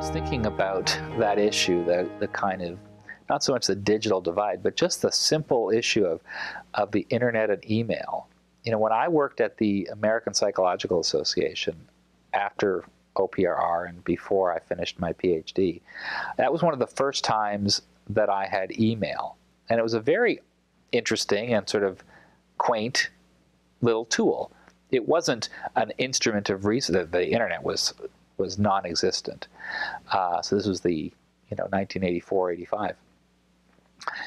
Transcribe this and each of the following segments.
was thinking about that issue, the kind of, not so much the digital divide, but just the simple issue of the internet and email. You know, when I worked at the American Psychological Association after OPRR and before I finished my PhD, that was one of the first times that I had email. And it was a very interesting and sort of quaint little tool. It wasn't an instrument of reason. The internet was non-existent. So this was the 1984, 85.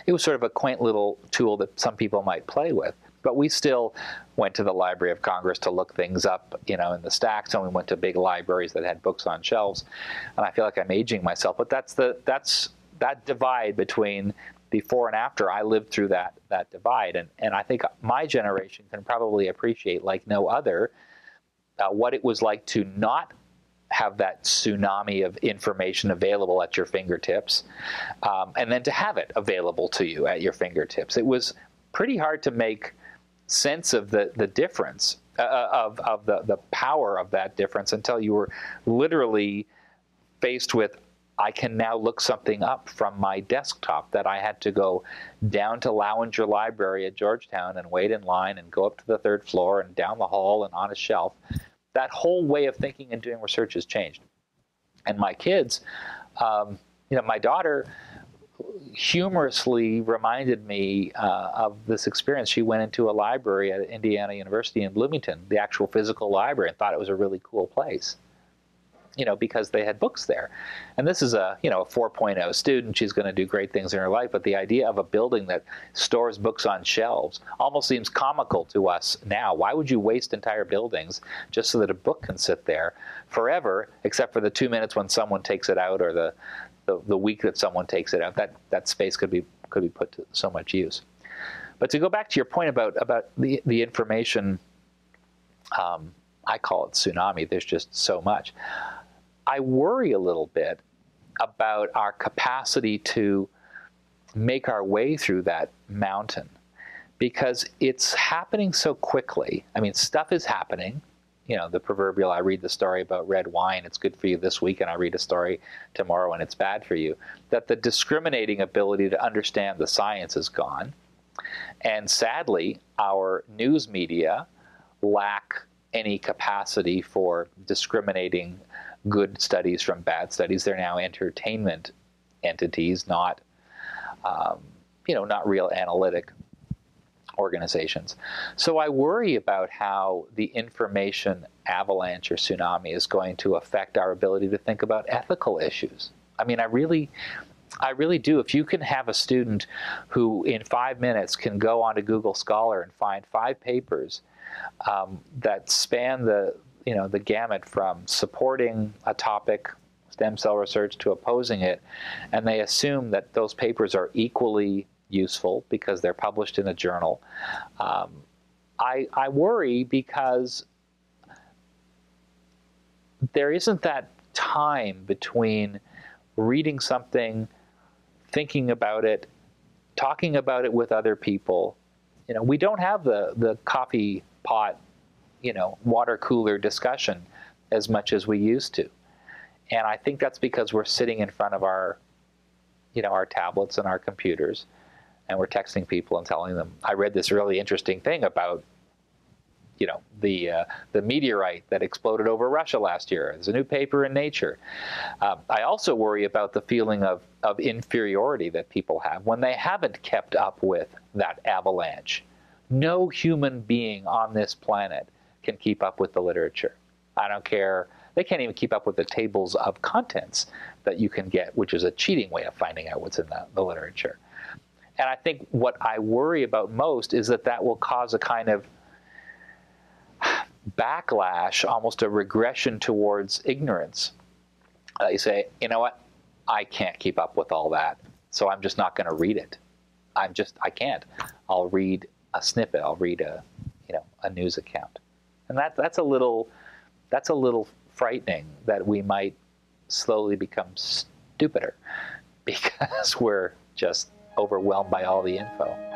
It was sort of a quaint little tool that some people might play with. But we still went to the Library of Congress to look things up, in the stacks, and we went to big libraries that had books on shelves. And I feel like I'm aging myself, but that's that divide between before and after. I lived through that divide, and I think my generation can probably appreciate, like no other, what it was like to not have that tsunami of information available at your fingertips, and then to have it available to you at your fingertips. It was pretty hard to make sense of the difference, of the power of that difference, until you were literally faced with, I can now look something up from my desktop that I had to go down to Lowinger Library at Georgetown and wait in line and go up to the third floor and down the hall and on a shelf. That whole way of thinking and doing research has changed. And my kids, my daughter humorously reminded me of this experience. She went into a library at Indiana University in Bloomington, the actual physical library, and thought it was a really cool place, because they had books there. And this is a 4.0 student. She's going to do great things in her life. But the idea of a building that stores books on shelves almost seems comical to us now. Why would you waste entire buildings just so that a book can sit there forever, except for the 2 minutes when someone takes it out, or the week that someone takes it out? That space could be put to so much use. But to go back to your point about the information, I call it tsunami. There's just so much. I worry a little bit about our capacity to make our way through that mountain, because it's happening so quickly. I mean, stuff is happening. The proverbial, I read the story about red wine, it's good for you this week, and I read a story tomorrow and it's bad for you. That the discriminating ability to understand the science is gone. And sadly, our news media lack any capacity for discriminating good studies from bad studies. They're now entertainment entities, not real analytic organizations. So I worry about how the information avalanche or tsunami is going to affect our ability to think about ethical issues. I mean, I really do. If you can have a student who in 5 minutes can go onto Google Scholar and find 5 papers that span the gamut from supporting a topic, stem cell research, to opposing it, and they assume that those papers are equally useful because they're published in a journal. I worry because there isn't that time between reading something, thinking about it, talking about it with other people. We don't have the coffee pot, water cooler discussion as much as we used to. And I think that's because we're sitting in front of our tablets and our computers, and we're texting people and telling them, I read this really interesting thing about, the meteorite that exploded over Russia last year. There's a new paper in Nature. I also worry about the feeling of inferiority that people have when they haven't kept up with that avalanche. No human being on this planet can keep up with the literature. I don't care. They can't even keep up with the tables of contents that you can get, which is a cheating way of finding out what's in the literature. And I think what I worry about most is that will cause a kind of backlash, almost a regression towards ignorance. You say, you know what? I can't keep up with all that, so I'm just not going to read it. I can't. I'll read a snippet. I'll read a news account. And that's a little frightening, that we might slowly become stupider because we're just overwhelmed by all the info.